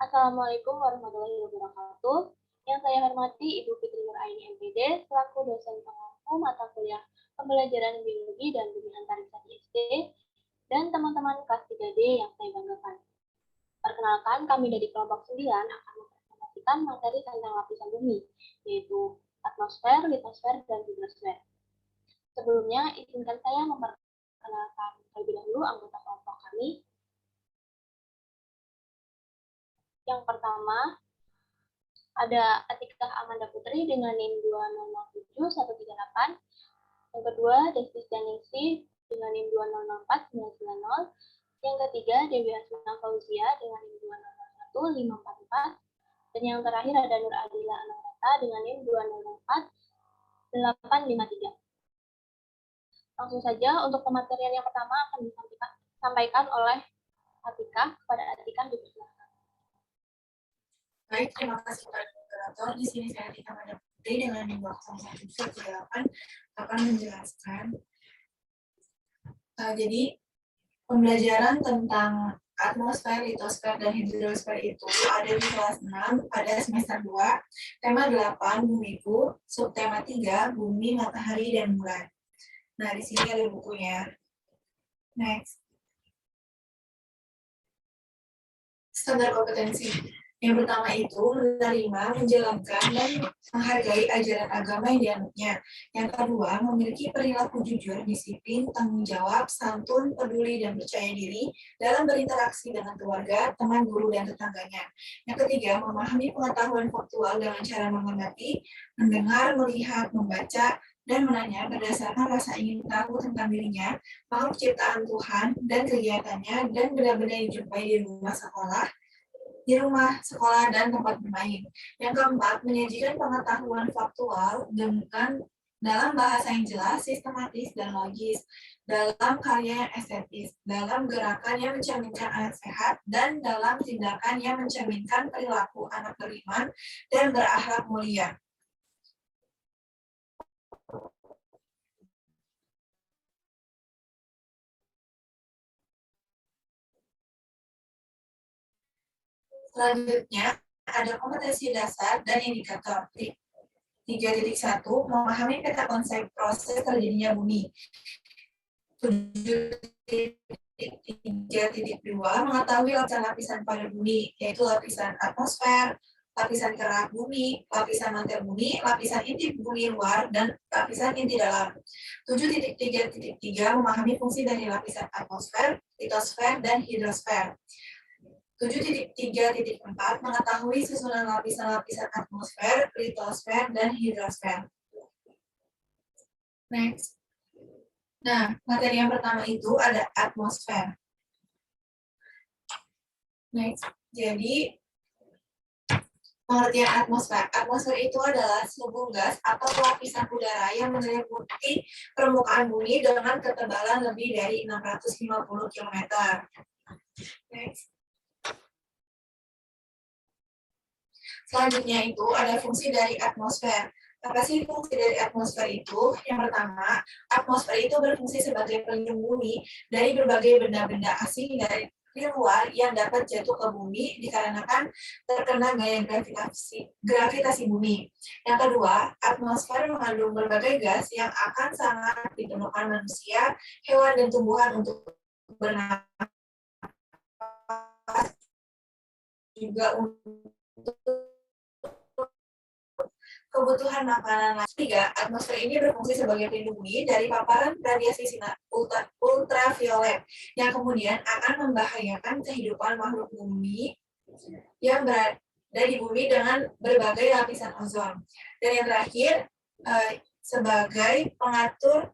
Assalamualaikum warahmatullahi wabarakatuh. Yang saya hormati Ibu Fitri Nuraini MPD, selaku dosen pengampu mata kuliah pembelajaran biologi dan bumi antariksa di SD, dan teman-teman kelas 3D yang saya banggakan. Perkenalkan, kami dari kelompok 9 akan mempresentasikan materi tentang lapisan bumi, yaitu atmosfer, litosfer, dan hidrosfer. Sebelumnya, izinkan saya memperkenalkan terlebih dahulu anggota kelompok kami. Yang pertama, ada Atikah Amanda Putri dengan NIM 2007138. Yang kedua, Desti Ningsih dengan NIM 2004990. Yang ketiga, Dewi Hasmana Fauzia dengan NIM 2001544. Dan yang terakhir ada Nur Adila Anamrata dengan NIM 204853. Langsung saja untuk pematerian yang pertama akan disampaikan oleh Atikah. Kepada Atikah dipersilakan. Baik, terima kasih Pak Moderator. Di sini saya Atikah Amanda Putri dengan NIM 20138 akan menjelaskan. Jadi pembelajaran tentang atmosfer, litosfer, dan hidrosfer itu ada di kelas 6 pada semester 2, tema 8, bumiku, subtema 3, bumi, matahari, dan bulan. Nah, di sini ada bukunya. Next. Standar kompetensi. Yang pertama itu menerima, menjalankan, dan menghargai ajaran agama yang dianutnya. Yang kedua, memiliki perilaku jujur, disiplin, tanggung jawab, santun, peduli, dan percaya diri dalam berinteraksi dengan keluarga, teman, guru, dan tetangganya. Yang ketiga, memahami pengetahuan faktual dengan cara mengamati, mendengar, melihat, membaca, dan menanya berdasarkan rasa ingin tahu tentang dirinya, makhluk ciptaan Tuhan, dan kegiatannya, dan benda-benda yang dijumpai di rumah sekolah, dan tempat bermain. Yang keempat, menyajikan pengetahuan faktual dengan dalam bahasa yang jelas, sistematis, dan logis, dalam karya yang estetis, dalam gerakan yang mencerminkan anak sehat, dan dalam tindakan yang mencerminkan perilaku anak beriman dan berakhlak mulia. Selanjutnya, ada kompetensi dasar dan indikator. 3.1, memahami peta konsep proses terjadinya bumi. 7.3.2, mengetahui lapisan-lapisan pada bumi, yaitu lapisan atmosfer, lapisan kerak bumi, lapisan mantel bumi, lapisan inti bumi luar, dan lapisan inti dalam. 7.3.3, memahami fungsi dari lapisan atmosfer, litosfer, dan hidrosfer. 7.3.4, mengetahui susunan lapisan-lapisan atmosfer, litosfer, dan hidrosfer. Next. Nah, materi yang pertama itu ada atmosfer. Next. Jadi, pengertian atmosfer. Atmosfer itu adalah selubung gas atau lapisan udara yang menyelimuti permukaan bumi dengan ketebalan lebih dari 650 km. Next. Selanjutnya itu ada fungsi dari atmosfer. Apa sih fungsi dari atmosfer itu? Yang pertama, atmosfer itu berfungsi sebagai pelindung bumi dari berbagai benda-benda asing dari luar yang dapat jatuh ke bumi dikarenakan terkena gaya gravitasi bumi. Yang kedua, atmosfer mengandung berbagai gas yang akan sangat diperlukan manusia, hewan, dan tumbuhan untuk bernafas, juga untuk kebutuhan makanan. 3. Atmosfer ini berfungsi sebagai pelindung bumi dari paparan radiasi sinar ultraviolet yang kemudian akan membahayakan kehidupan makhluk bumi yang berada di bumi dengan berbagai lapisan ozon. Dan yang terakhir, sebagai pengatur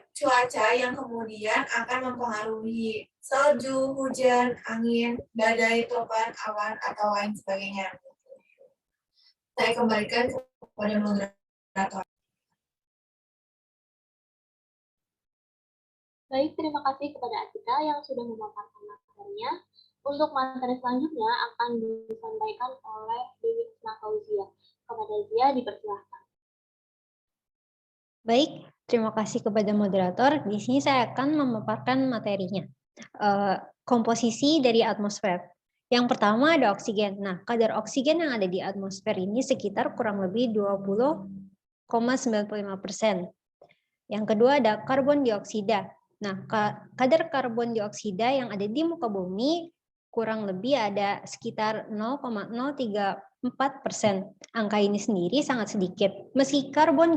cuaca yang kemudian akan mempengaruhi salju, hujan, angin, badai, topan, awan, atau lain sebagainya. Saya kembalikan kepada moderator. Baik, terima kasih kepada Atika yang sudah memaparkan materinya. Untuk materi selanjutnya akan disampaikan oleh Dewi Hasmana Fauzia. Kepada Zia dipersilahkan. Baik, terima kasih kepada moderator. Di sini saya akan memaparkan materinya. Komposisi dari atmosfer. Yang pertama ada oksigen. Nah, kadar oksigen yang ada di atmosfer ini sekitar kurang lebih 20,95%. Yang kedua ada karbon dioksida. Nah, kadar karbon dioksida yang ada di muka bumi kurang lebih ada sekitar 0,034%. Angka ini sendiri sangat sedikit. Meski karbon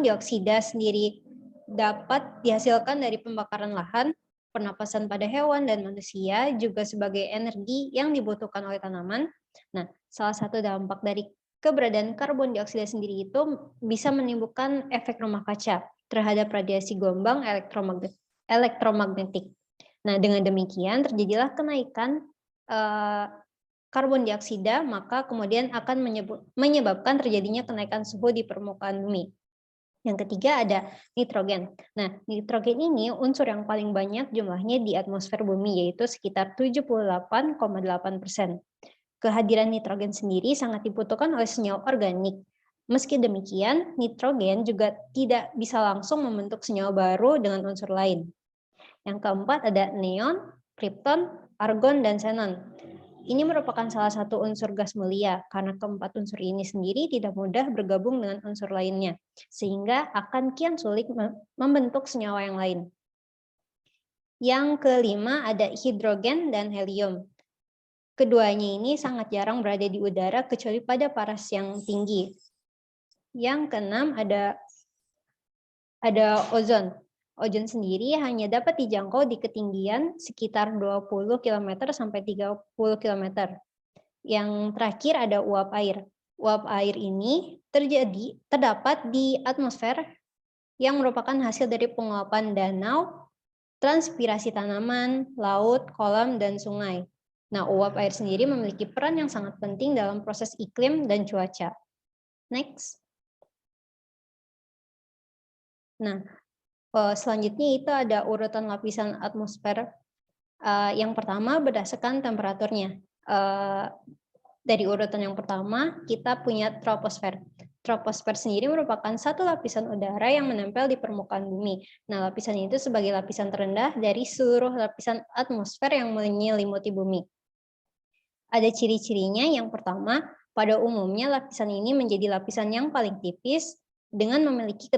dioksida sendiri dapat dihasilkan dari pembakaran lahan, pernapasan pada hewan dan manusia, juga sebagai energi yang dibutuhkan oleh tanaman. Nah, salah satu dampak dari keberadaan karbon dioksida sendiri itu bisa menimbulkan efek rumah kaca terhadap radiasi gelombang elektromagnetik. Nah, dengan demikian terjadilah kenaikan karbon dioksida, maka kemudian akan menyebabkan terjadinya kenaikan suhu di permukaan bumi. Yang ketiga ada nitrogen. Nah, nitrogen ini unsur yang paling banyak jumlahnya di atmosfer bumi, yaitu sekitar 78,8%. Kehadiran nitrogen sendiri sangat dibutuhkan oleh senyawa organik. Meski demikian, nitrogen juga tidak bisa langsung membentuk senyawa baru dengan unsur lain. Yang keempat ada neon, krypton, argon, dan xenon. Ini merupakan salah satu unsur gas mulia, karena keempat unsur ini sendiri tidak mudah bergabung dengan unsur lainnya, sehingga akan kian sulit membentuk senyawa yang lain. Yang kelima ada hidrogen dan helium. Keduanya ini sangat jarang berada di udara kecuali pada paras yang tinggi. Yang keenam ada ozon. Ozon sendiri hanya dapat dijangkau di ketinggian sekitar 20 km sampai 30 km. Yang terakhir ada uap air. Uap air ini terdapat di atmosfer yang merupakan hasil dari penguapan danau, transpirasi tanaman, laut, kolam, dan sungai. Nah, uap air sendiri memiliki peran yang sangat penting dalam proses iklim dan cuaca. Next. Nah, selanjutnya itu ada urutan lapisan atmosfer. Yang pertama berdasarkan temperaturnya. Dari urutan yang pertama, kita punya troposfer. Troposfer sendiri merupakan satu lapisan udara yang menempel di permukaan bumi. Nah, lapisan itu sebagai lapisan terendah dari seluruh lapisan atmosfer yang menyelimuti bumi. Ada ciri-cirinya. Yang pertama, pada umumnya lapisan ini menjadi lapisan yang paling tipis dengan memiliki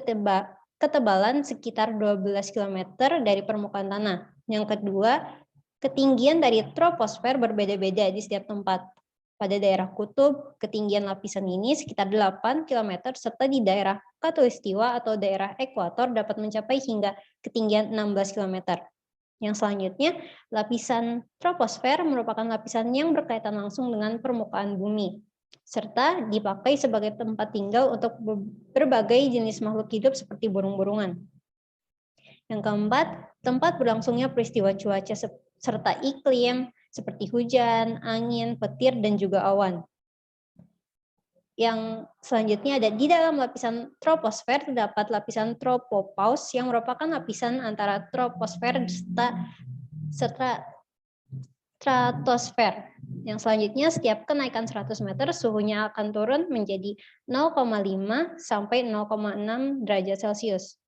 ketebalan sekitar 12 km dari permukaan tanah. Yang kedua, ketinggian dari troposfer berbeda-beda di setiap tempat. Pada daerah kutub, ketinggian lapisan ini sekitar 8 km, serta di daerah khatulistiwa atau daerah ekuator dapat mencapai hingga ketinggian 16 km. Yang selanjutnya, lapisan troposfer merupakan lapisan yang berkaitan langsung dengan permukaan bumi, serta dipakai sebagai tempat tinggal untuk berbagai jenis makhluk hidup seperti burung-burungan. Yang keempat, tempat berlangsungnya peristiwa cuaca serta iklim seperti hujan, angin, petir, dan juga awan. Yang selanjutnya ada di dalam lapisan troposfer terdapat lapisan tropopause yang merupakan lapisan antara troposfer serta stratosfer. Yang selanjutnya, setiap kenaikan 100 meter, suhunya akan turun menjadi 0,5 sampai 0,6 derajat Celcius.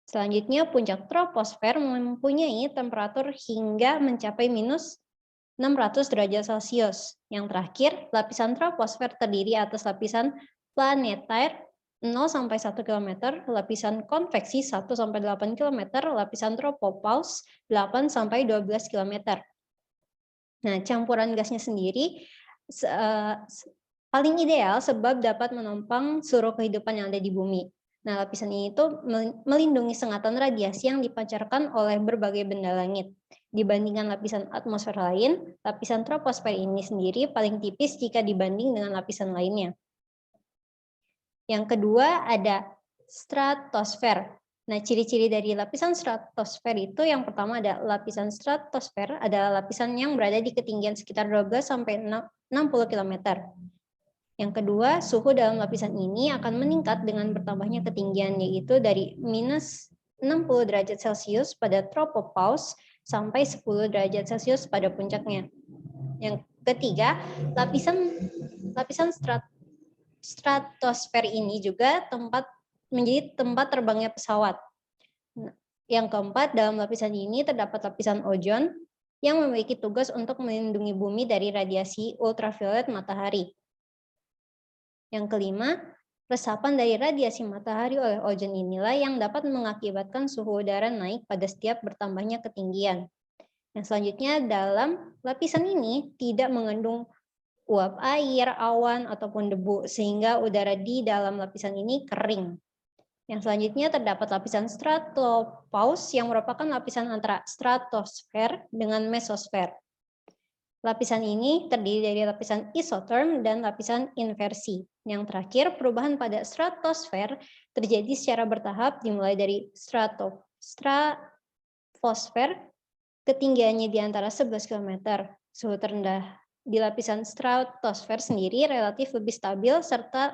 Selanjutnya, puncak troposfer mempunyai temperatur hingga mencapai minus 600 derajat Celcius. Yang terakhir, lapisan troposfer terdiri atas lapisan planetair 0 sampai 1 km, lapisan konveksi 1 sampai 8 km, lapisan tropopause 8 sampai 12 km. Nah, campuran gasnya sendiri paling ideal sebab dapat menopang seluruh kehidupan yang ada di bumi. Nah, lapisan ini itu melindungi sengatan radiasi yang dipancarkan oleh berbagai benda langit. Dibandingkan lapisan atmosfer lain, lapisan troposfer ini sendiri paling tipis jika dibanding dengan lapisan lainnya. Yang kedua ada stratosfer. Nah, ciri-ciri dari lapisan stratosfer itu yang pertama ada lapisan stratosfer adalah lapisan yang berada di ketinggian sekitar 12 sampai 60 km. Yang kedua, suhu dalam lapisan ini akan meningkat dengan bertambahnya ketinggian, yaitu dari minus 60 derajat Celcius pada tropopause sampai 10 derajat Celcius pada puncaknya. Yang ketiga, lapisan stratosfer ini juga menjadi tempat terbangnya pesawat. Yang keempat, dalam lapisan ini terdapat lapisan ozon yang memiliki tugas untuk melindungi bumi dari radiasi ultraviolet matahari. Yang kelima, resapan dari radiasi matahari oleh ozon inilah yang dapat mengakibatkan suhu udara naik pada setiap bertambahnya ketinggian. Yang selanjutnya, dalam lapisan ini tidak mengandung uap air, awan, ataupun debu, sehingga udara di dalam lapisan ini kering. Yang selanjutnya terdapat lapisan stratopause yang merupakan lapisan antara stratosfer dengan mesosfer. Lapisan ini terdiri dari lapisan isotherm dan lapisan inversi. Yang terakhir, perubahan pada stratosfer terjadi secara bertahap dimulai dari stratosfer, ketinggiannya di antara 11 km. Suhu terendah di lapisan stratosfer sendiri relatif lebih stabil serta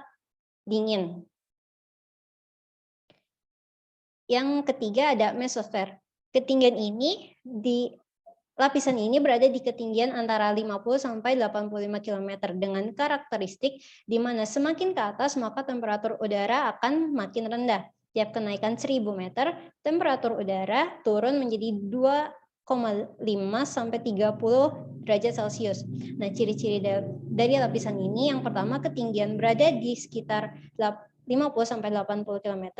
dingin. Yang ketiga ada mesosfer. Ketinggian ini lapisan ini berada di ketinggian antara 50 sampai 85 km dengan karakteristik di mana semakin ke atas maka temperatur udara akan makin rendah. Tiap kenaikan 1000 meter, temperatur udara turun menjadi 2,5 sampai 30 derajat Celcius. Nah, ciri-ciri dari lapisan ini yang pertama ketinggian berada di sekitar 50 sampai 80 km.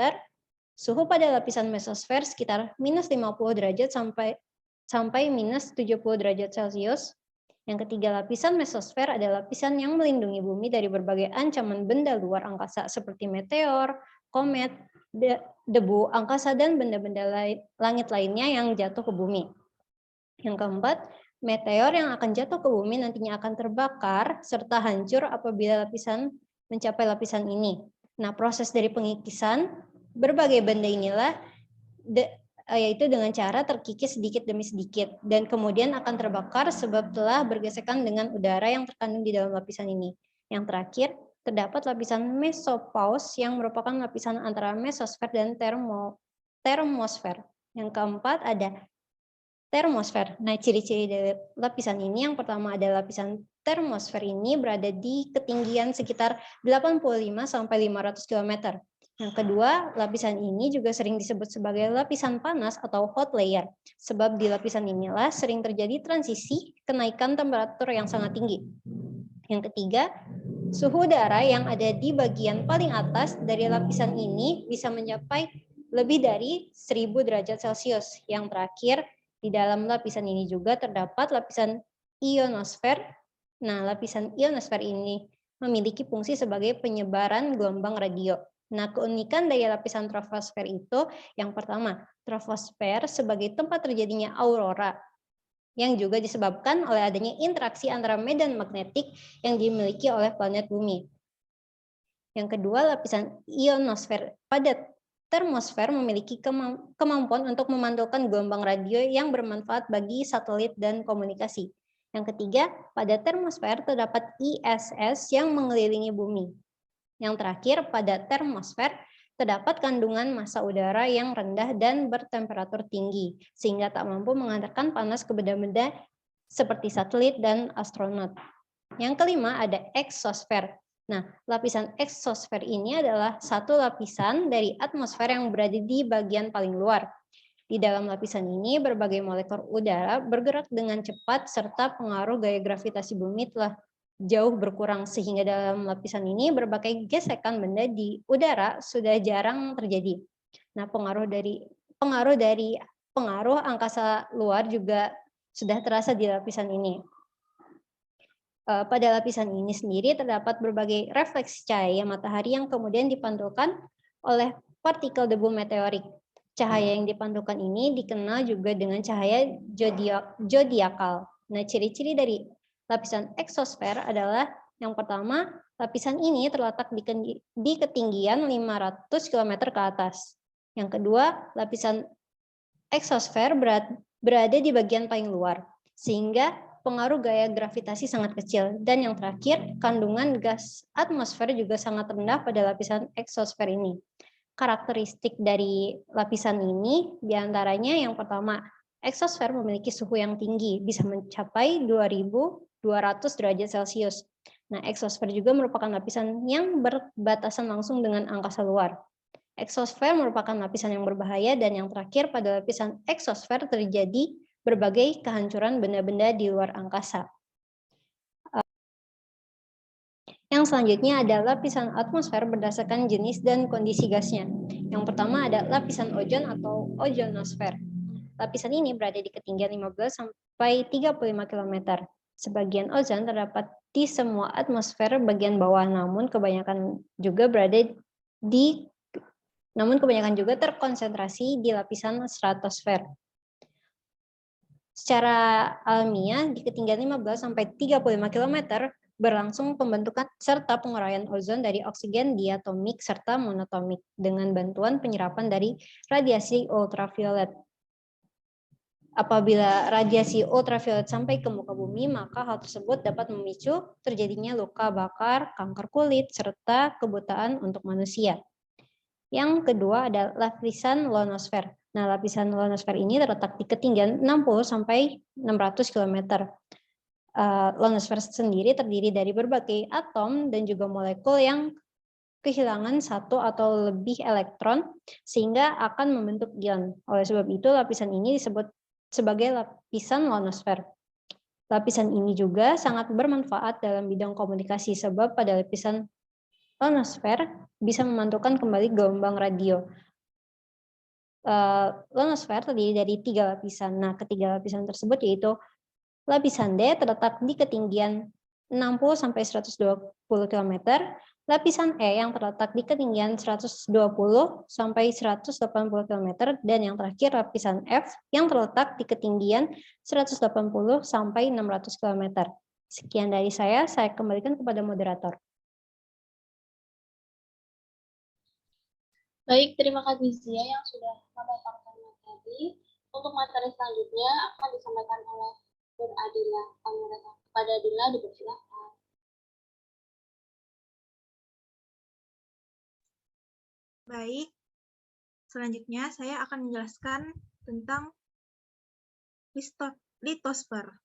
Suhu pada lapisan mesosfer sekitar minus 50 derajat sampai minus 70 derajat Celcius. Yang ketiga, lapisan mesosfer adalah lapisan yang melindungi bumi dari berbagai ancaman benda luar angkasa seperti meteor, komet, debu angkasa, dan benda-benda langit lainnya yang jatuh ke bumi. Yang keempat, meteor yang akan jatuh ke bumi nantinya akan terbakar serta hancur apabila lapisan mencapai lapisan ini. Nah, proses dari pengikisan berbagai benda inilah yaitu dengan cara terkikis sedikit demi sedikit dan kemudian akan terbakar sebab telah bergesekan dengan udara yang terkandung di dalam lapisan ini. Yang terakhir, terdapat lapisan mesopause yang merupakan lapisan antara mesosfer dan termosfer. Yang keempat ada termosfer. Nah, ciri-ciri dari lapisan ini yang pertama ada lapisan termosfer ini berada di ketinggian sekitar 85 sampai 500 km. Yang kedua, lapisan ini juga sering disebut sebagai lapisan panas atau hot layer, sebab di lapisan inilah sering terjadi transisi kenaikan temperatur yang sangat tinggi. Yang ketiga, suhu udara yang ada di bagian paling atas dari lapisan ini bisa mencapai lebih dari 1000 derajat Celcius. Yang terakhir, di dalam lapisan ini juga terdapat lapisan ionosfer. Nah, lapisan ionosfer ini memiliki fungsi sebagai penyebaran gelombang radio. Nah, keunikan dari lapisan troposfer itu yang pertama, troposfer sebagai tempat terjadinya aurora yang juga disebabkan oleh adanya interaksi antara medan magnetik yang dimiliki oleh planet bumi. Yang kedua, lapisan ionosfer pada termosfer memiliki kemampuan untuk memantulkan gelombang radio yang bermanfaat bagi satelit dan komunikasi. Yang ketiga, pada termosfer terdapat ISS yang mengelilingi bumi. Yang terakhir, pada termosfer terdapat kandungan massa udara yang rendah dan bertemperatur tinggi, sehingga tak mampu mengantarkan panas ke benda-benda seperti satelit dan astronot. Yang kelima, ada eksosfer. Nah, lapisan eksosfer ini adalah satu lapisan dari atmosfer yang berada di bagian paling luar. Di dalam lapisan ini, berbagai molekul udara bergerak dengan cepat serta pengaruh gaya gravitasi bumi telah jauh berkurang, sehingga dalam lapisan ini berbagai gesekan benda di udara sudah jarang terjadi. Nah, pengaruh angkasa luar juga sudah terasa di lapisan ini. Pada lapisan ini sendiri terdapat berbagai refleksi cahaya matahari yang kemudian dipantulkan oleh partikel debu meteorik. Cahaya yang dipantulkan ini dikenal juga dengan cahaya zodiakal. Nah, ciri-ciri dari lapisan eksosfer adalah yang pertama, lapisan ini terletak di ketinggian 500 km ke atas. Yang kedua, lapisan eksosfer berada di bagian paling luar, sehingga pengaruh gaya gravitasi sangat kecil. Dan yang terakhir, kandungan gas atmosfer juga sangat rendah pada lapisan eksosfer ini. Karakteristik dari lapisan ini diantaranya yang pertama, eksosfer memiliki suhu yang tinggi, bisa mencapai 2200 derajat Celcius. Nah, eksosfer juga merupakan lapisan yang berbatasan langsung dengan angkasa luar. Eksosfer merupakan lapisan yang berbahaya dan yang terakhir pada lapisan eksosfer terjadi berbagai kehancuran benda-benda di luar angkasa. Yang selanjutnya ada lapisan atmosfer berdasarkan jenis dan kondisi gasnya. Yang pertama ada lapisan ozon atau ozonosfer. Lapisan ini berada di ketinggian 15 sampai 35 km. Sebagian ozon terdapat di semua atmosfer bagian bawah, namun kebanyakan juga terkonsentrasi di lapisan stratosfer. Secara alamiah, di ketinggian 15 sampai 35 km berlangsung pembentukan serta penguraian ozon dari oksigen diatomik serta monotomik dengan bantuan penyerapan dari radiasi ultraviolet. Apabila radiasi ultraviolet sampai ke muka bumi, maka hal tersebut dapat memicu terjadinya luka bakar, kanker kulit, serta kebutaan untuk manusia. Yang kedua ada lapisan ionosfer. Nah, lapisan ionosfer ini terletak di ketinggian 60 sampai 600 km. Ionosfer sendiri terdiri dari berbagai atom dan juga molekul yang kehilangan satu atau lebih elektron sehingga akan membentuk ion. Oleh sebab itu, lapisan ini disebut sebagai lapisan ionosfer. Lapisan ini juga sangat bermanfaat dalam bidang komunikasi sebab pada lapisan ionosfer bisa memantulkan kembali gelombang radio. Ionosfer terdiri dari 3 lapisan. Nah, ketiga lapisan tersebut yaitu lapisan D terletak di ketinggian 60 sampai 120 km, lapisan E yang terletak di ketinggian 120 sampai 180 km, dan yang terakhir lapisan F yang terletak di ketinggian 180 sampai 600 km. Sekian dari saya kembalikan kepada moderator. Baik, terima kasih Zia yang sudah memaparkan materi. Untuk materi selanjutnya akan disampaikan oleh Nur Adila. Kepada Adila dipersilakan. Baik, selanjutnya saya akan menjelaskan tentang litosfer.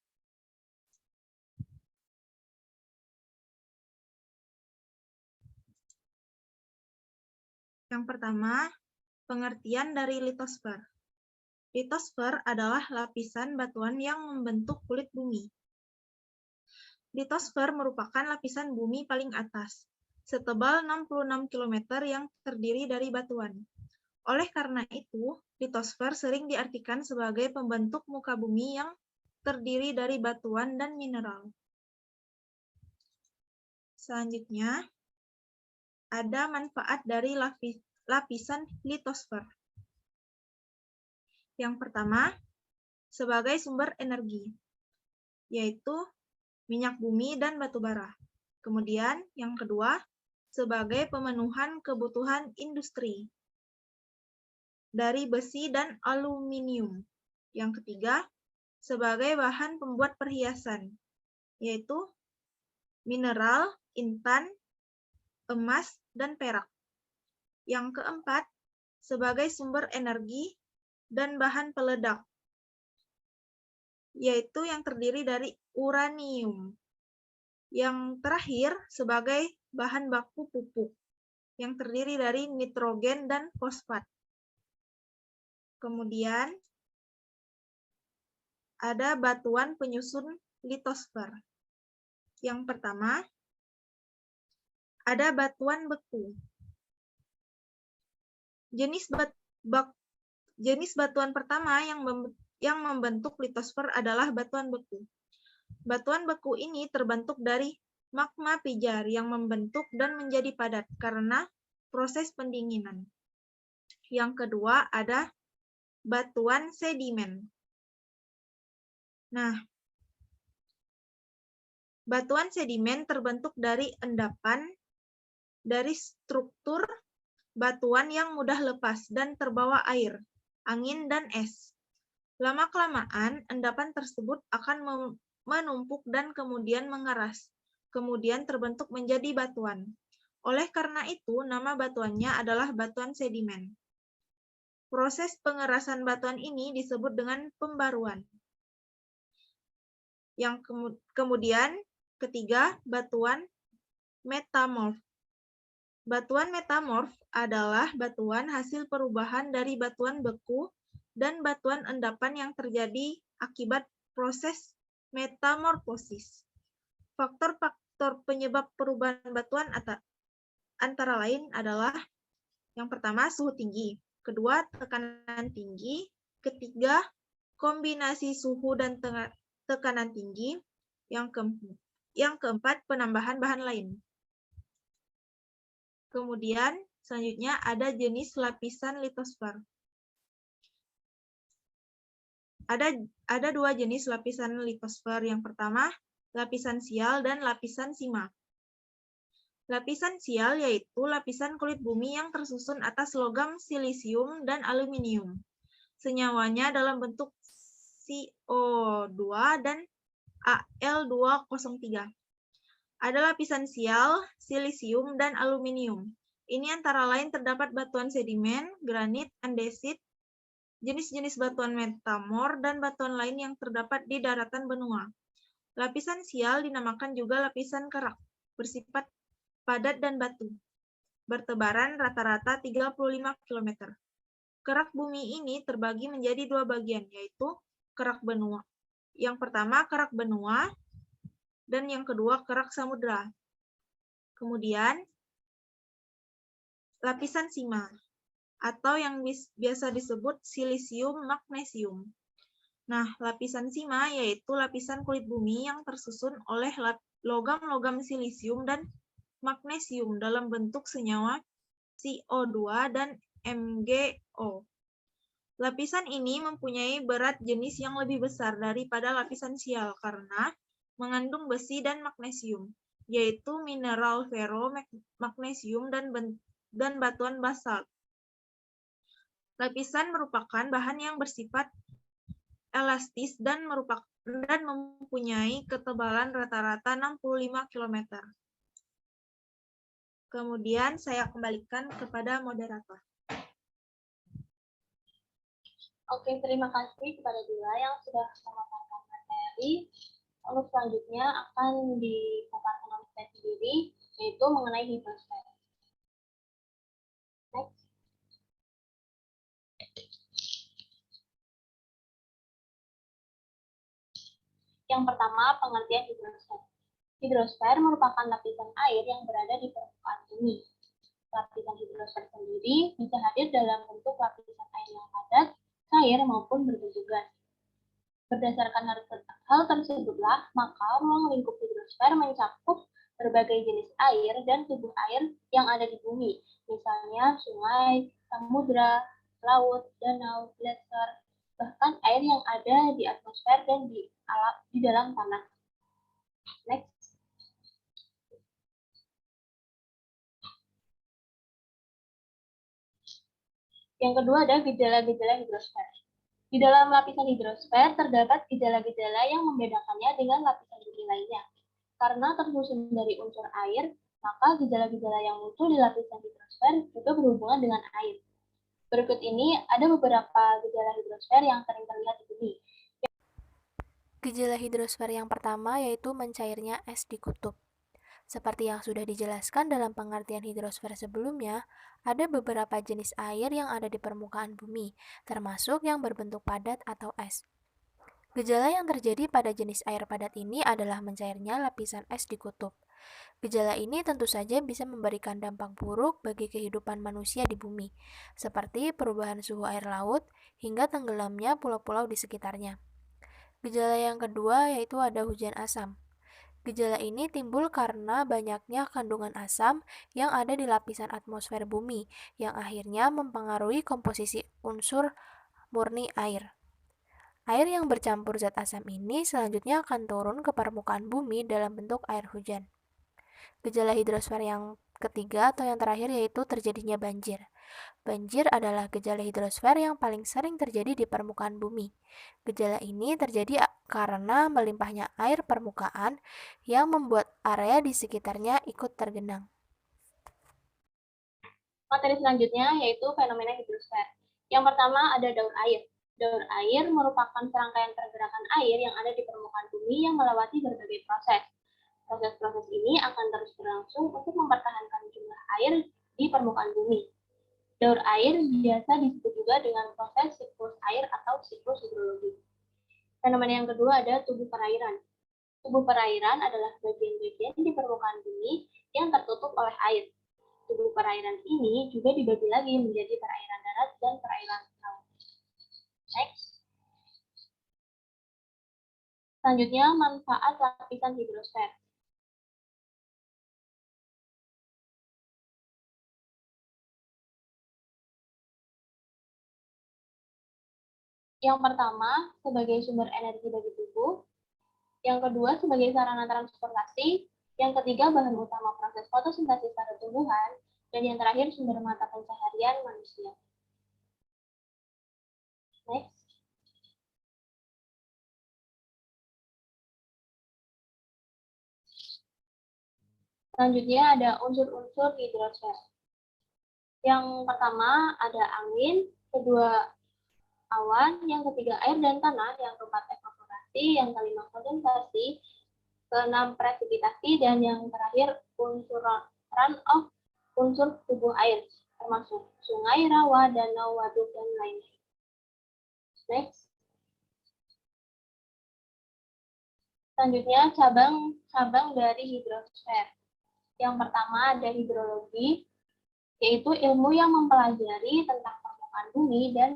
Yang pertama, pengertian dari litosfer. Litosfer adalah lapisan batuan yang membentuk kulit bumi. Litosfer merupakan lapisan bumi paling atas, setebal 66 km yang terdiri dari batuan. Oleh karena itu, litosfer sering diartikan sebagai pembentuk muka bumi yang terdiri dari batuan dan mineral. Selanjutnya, ada manfaat dari lapisan litosfer. Yang pertama, sebagai sumber energi, yaitu minyak bumi dan batu bara. Kemudian, yang kedua, sebagai pemenuhan kebutuhan industri dari besi dan aluminium. Yang ketiga, sebagai bahan pembuat perhiasan, yaitu mineral, intan, emas, dan perak. Yang keempat, sebagai sumber energi dan bahan peledak, yaitu yang terdiri dari uranium. Yang terakhir, sebagai bahan baku pupuk, yang terdiri dari nitrogen dan fosfat. Kemudian, ada batuan penyusun litosfer. Yang pertama, ada batuan beku. Jenis batuan pertama yang membentuk litosfer adalah batuan beku. Batuan beku ini terbentuk dari magma pijar yang membentuk dan menjadi padat karena proses pendinginan. Yang kedua ada batuan sedimen. Nah, batuan sedimen terbentuk dari endapan dari struktur batuan yang mudah lepas dan terbawa air, angin, dan es. Lama-kelamaan, endapan tersebut akan menumpuk dan kemudian mengeras, kemudian terbentuk menjadi batuan. Oleh karena itu, nama batuannya adalah batuan sedimen. Proses pengerasan batuan ini disebut dengan pembaruan. Yang kemudian, ketiga, batuan metamorf. Batuan metamorf adalah batuan hasil perubahan dari batuan beku dan batuan endapan yang terjadi akibat proses metamorfosis. Faktor-faktor penyebab perubahan batuan antara lain adalah yang pertama suhu tinggi, kedua tekanan tinggi, ketiga kombinasi suhu dan tekanan tinggi, yang keempat penambahan bahan lain. Kemudian selanjutnya ada jenis lapisan litosfer. Ada dua jenis lapisan litosfer. Yang pertama, lapisan sial dan lapisan sima. Lapisan sial yaitu lapisan kulit bumi yang tersusun atas logam silisium dan aluminium. Senyawanya dalam bentuk CO2 dan Al2O3. Ada lapisan sial, silisium, dan aluminium. Ini antara lain terdapat batuan sedimen, granit, andesit, jenis-jenis batuan metamor, dan batuan lain yang terdapat di daratan benua. Lapisan sial dinamakan juga lapisan kerak, bersifat padat dan batu. Bertebaran rata-rata 35 km. Kerak bumi ini terbagi menjadi dua bagian, yaitu kerak benua. Yang pertama kerak benua, dan yang kedua kerak samudra. Kemudian, lapisan sima, atau yang biasa disebut silisium magnesium. Nah, lapisan sima yaitu lapisan kulit bumi yang tersusun oleh logam-logam silisium dan magnesium dalam bentuk senyawa CO2 dan MgO. Lapisan ini mempunyai berat jenis yang lebih besar daripada lapisan sial karena mengandung besi dan magnesium, yaitu mineral fero, magnesium, dan batuan basalt. Lapisan merupakan bahan yang bersifat elastis dan mempunyai ketebalan rata-rata 65 km. Kemudian saya kembalikan kepada moderator. Oke, terima kasih kepada Dila yang sudah memaparkan materi. Lalu selanjutnya akan dipaparkan oleh saya sendiri, yaitu mengenai hidrosfer. Next. Yang pertama, pengertian hidrosfer. Hidrosfer merupakan lapisan air yang berada di permukaan bumi. Lapisan hidrosfer sendiri bisa hadir dalam bentuk lapisan air yang padat, cair, maupun berbentuk gas. Berdasarkan hal tersebutlah, maka ruang lingkup hidrosfer mencakup berbagai jenis air dan tubuh air yang ada di bumi, misalnya sungai, samudra, laut, danau, glacier, bahkan air yang ada di atmosfer dan di dalam tanah. Next. Yang kedua ada gejala-gejala hidrosfer. Di dalam lapisan hidrosfer terdapat gejala-gejala yang membedakannya dengan lapisan bumi lainnya. Karena tersusun dari unsur air, maka gejala-gejala yang muncul di lapisan hidrosfer juga berhubungan dengan air. Berikut ini ada beberapa gejala hidrosfer yang sering terlihat di bumi. Gejala hidrosfer yang pertama yaitu mencairnya es di kutub. Seperti yang sudah dijelaskan dalam pengertian hidrosfer sebelumnya, ada beberapa jenis air yang ada di permukaan bumi, termasuk yang berbentuk padat atau es. Gejala yang terjadi pada jenis air padat ini adalah mencairnya lapisan es di kutub. Gejala ini tentu saja bisa memberikan dampak buruk bagi kehidupan manusia di bumi, seperti perubahan suhu air laut hingga tenggelamnya pulau-pulau di sekitarnya. Gejala yang kedua yaitu ada hujan asam. Gejala ini timbul karena banyaknya kandungan asam yang ada di lapisan atmosfer bumi, yang akhirnya mempengaruhi komposisi unsur murni air. Air yang bercampur zat asam ini selanjutnya akan turun ke permukaan bumi dalam bentuk air hujan. Gejala hidrosfer yang ketiga atau yang terakhir yaitu terjadinya banjir. Banjir adalah gejala hidrosfer yang paling sering terjadi di permukaan bumi. Gejala ini terjadi karena melimpahnya air permukaan yang membuat area di sekitarnya ikut tergenang. Materi selanjutnya yaitu fenomena hidrosfer. Yang pertama ada daur air. Daur air merupakan serangkaian pergerakan air yang ada di permukaan bumi yang melewati berbagai proses. Proses-proses ini akan terus berlangsung untuk mempertahankan jumlah air di permukaan bumi. Daur air biasa disebut juga dengan proses siklus air atau siklus hidrologi. Fenomena yang kedua ada tubuh perairan. Tubuh perairan adalah bagian-bagian di permukaan bumi yang tertutup oleh air. Tubuh perairan ini juga dibagi lagi menjadi perairan darat dan perairan laut. Next. Selanjutnya, manfaat lapisan hidrosfer. Yang pertama, sebagai sumber energi bagi tubuh. Yang kedua, sebagai sarana transportasi. Yang ketiga, bahan utama proses fotosintesis pada tumbuhan. Dan yang terakhir, sumber mata pencaharian manusia. Next. Selanjutnya ada unsur-unsur hidrosfer. Yang pertama ada angin, kedua awan, yang ketiga air dan tanah, yang keempat evaporasi, yang kelima kondensasi, keenam presipitasi, dan yang terakhir unsur runoff, unsur tubuh air, termasuk sungai, rawa, danau, waduk, dan lainnya. Next. Selanjutnya cabang-cabang dari hidrosfer. Yang pertama ada hidrologi, yaitu ilmu yang mempelajari tentang permukaan bumi dan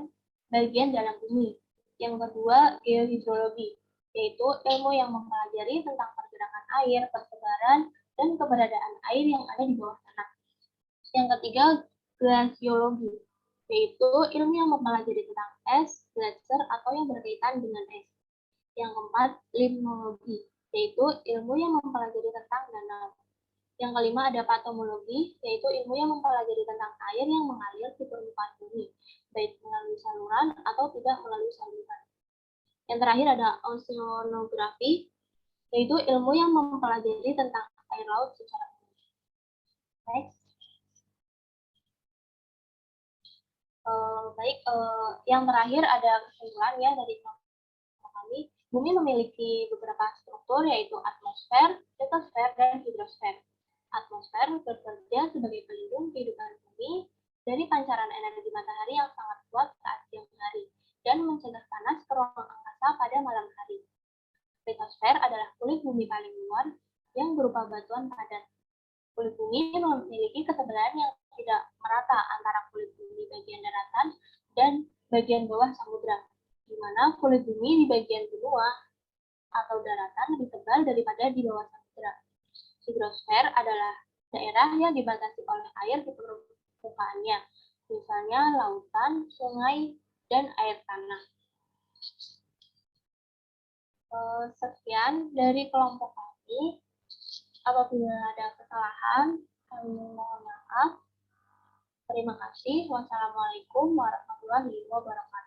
bagian dalam bumi. Yang kedua, geohidrologi, yaitu ilmu yang mempelajari tentang pergerakan air, persebaran, dan keberadaan air yang ada di bawah tanah. Yang ketiga, glasiologi, yaitu ilmu yang mempelajari tentang es, gletser, atau yang berkaitan dengan es. Yang keempat, limnologi, yaitu ilmu yang mempelajari tentang danau. Yang kelima ada patomologi, yaitu ilmu yang mempelajari tentang air yang mengalir di permukaan bumi, baik melalui saluran atau tidak melalui saluran. Yang terakhir ada oceanografi, yaitu ilmu yang mempelajari tentang air laut secara umum. Next. Yang terakhir ada kesimpulan ya dari kami. Bumi memiliki beberapa struktur, yaitu atmosfer, litosfer, dan hidrosfer. Atmosfer bekerja sebagai pelindung kehidupan bumi dari pancaran energi matahari yang sangat kuat saat siang hari dan mencegah panas ke ruang angkasa pada malam hari. Litosfer adalah kulit bumi paling luar yang berupa batuan padat. Kulit bumi memiliki ketebalan yang tidak merata antara kulit bumi bagian daratan dan bagian bawah samudra, di mana kulit bumi di bagian benua atau daratan lebih tebal daripada di bawah samudra. Hidrosfer adalah daerah yang dibatasi oleh air di permukaannya, misalnya lautan, sungai, dan air tanah. Sekian dari kelompok kami. Apabila ada kesalahan, kami mohon maaf. Terima kasih. Wassalamualaikum warahmatullahi wabarakatuh.